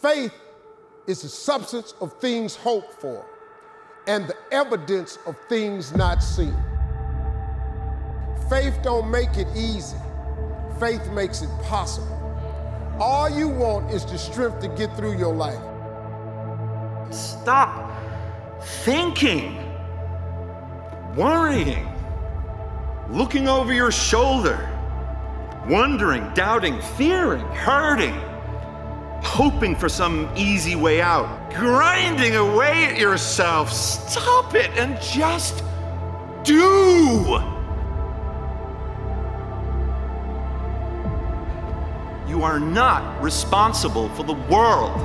Faith is the substance of things hoped for and the evidence of things not seen. Faith don't make it easy. Faith makes it possible. All you want is the strength to get through your life. Stop thinking, worrying, looking over your shoulder, wondering, doubting, fearing, hurting, hoping for some easy way out, grinding away at yourself. Stop it and just do. You are not responsible for the world.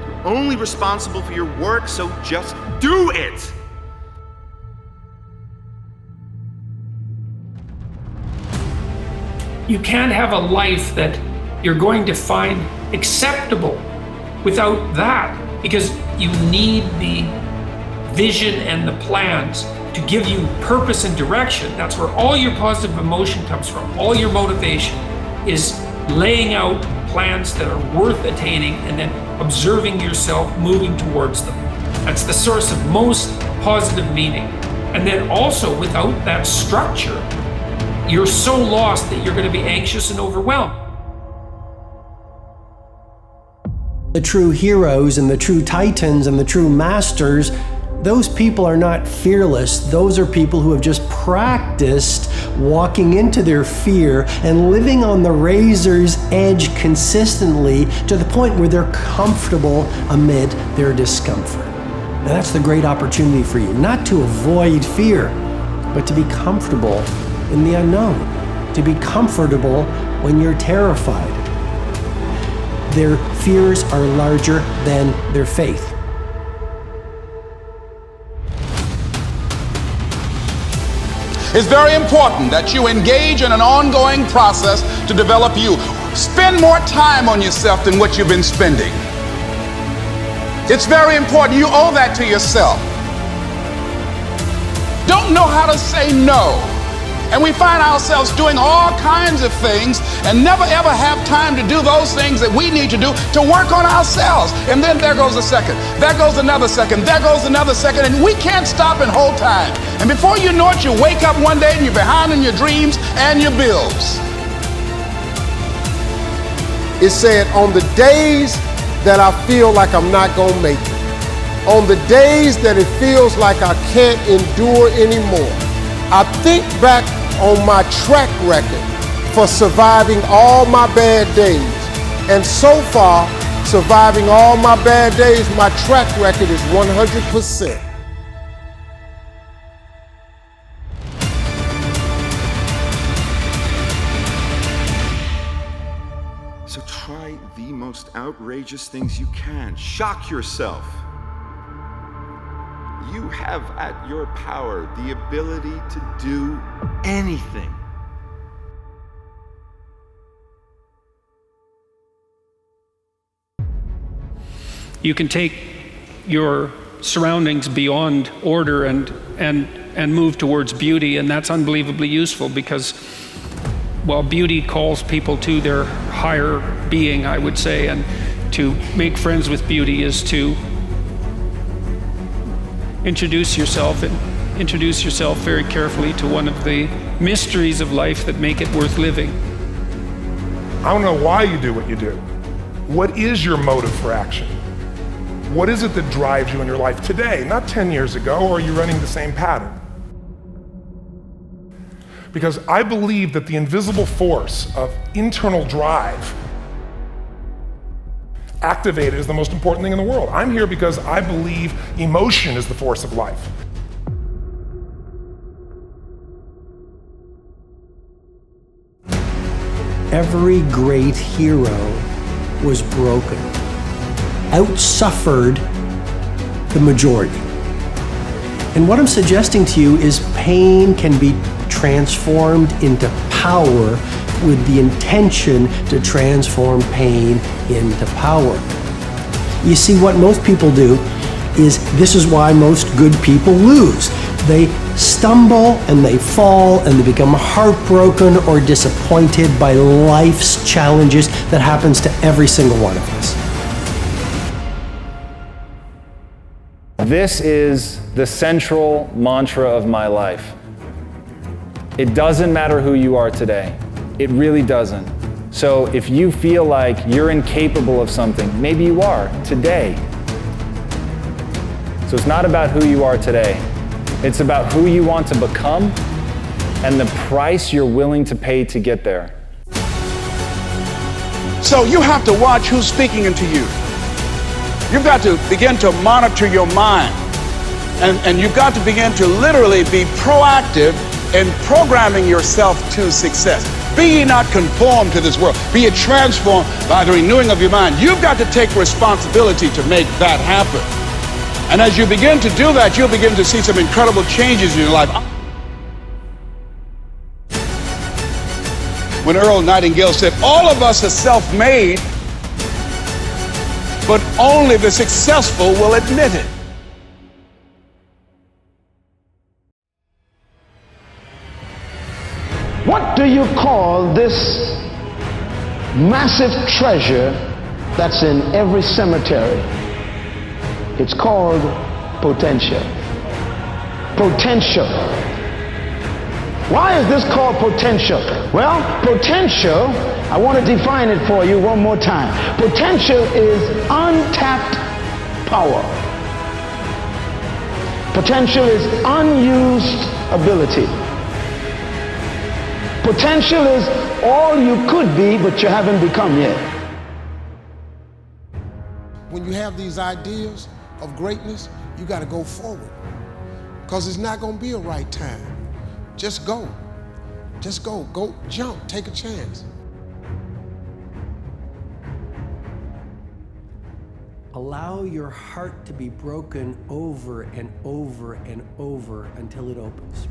You're only responsible for your work, so just do it. You can't have a life that you're going to find acceptable without that, because you need the vision and the plans to give you purpose and direction. That's where all your positive emotion comes from. All your motivation is laying out plans that are worth attaining and then observing yourself moving towards them. That's the source of most positive meaning. And then also, without that structure, you're so lost that you're going to be anxious and overwhelmed. The true heroes and the true titans and the true masters, those people are not fearless. Those are people who have just practiced walking into their fear and living on the razor's edge consistently to the point where they're comfortable amid their discomfort. Now that's the great opportunity for you, not to avoid fear, but to be comfortable in the unknown, to be comfortable when you're terrified. Their fears are larger than their faith. It's very important that you engage in an ongoing process to develop you. Spend more time on yourself than what you've been spending. It's very important. You owe that to yourself. Don't know how to say no. And we find ourselves doing all kinds of things and never ever have time to do those things that we need to do to work on ourselves. And then there goes a second, there goes another second, there goes another second, and we can't stop and hold time. And before you know it, you wake up one day and you're behind on your dreams and your bills. It said, on the days that I feel like I'm not gonna make it, on the days that it feels like I can't endure anymore, I think back on my track record for surviving all my bad days. And so far, surviving all my bad days, my track record is 100%. So try the most outrageous things you can. Shock yourself. You have at your power the ability to do anything. You can take your surroundings beyond order and move towards beauty, and that's unbelievably useful because, well, beauty calls people to their higher being, I would say, and to make friends with beauty is to introduce yourself very carefully to one of the mysteries of life that make it worth living. I want to know why you do what you do. What is your motive for action? What is it that drives you in your life today, not 10 years ago, or are you running the same pattern? Because I believe that the invisible force of internal drive activated is the most important thing in the world. I'm here because I believe emotion is the force of life. Every great hero was broken, outsuffered the majority. And what I'm suggesting to you is pain can be transformed into power with the intention to transform pain into power. You see, what most people do is, this is why most good people lose. They stumble and they fall and they become heartbroken or disappointed by life's challenges that happens to every single one of us. This is the central mantra of my life. It doesn't matter who you are today. It really doesn't. So if you feel like you're incapable of something, maybe you are today. So it's not about who you are today. It's about who you want to become and the price you're willing to pay to get there. So you have to watch who's speaking into you. You've got to begin to monitor your mind. And you've got to begin to literally be proactive in programming yourself to success. Be ye not conformed to this world. Be ye transformed by the renewing of your mind. You've got to take responsibility to make that happen. And as you begin to do that, you'll begin to see some incredible changes in your life. When Earl Nightingale said, all of us are self-made, but only the successful will admit it. What do you call this massive treasure that's in every cemetery? It's called potential. Potential. Why is this called potential? Well, potential, I want to define it for you one more time. Potential is untapped power. Potential is unused ability. Potential is all you could be, but you haven't become yet. When you have these ideas of greatness, you got to go forward, because it's not going to be a right time. Just go. Just go. Go jump. Take a chance. Allow your heart to be broken over and over and over until it opens.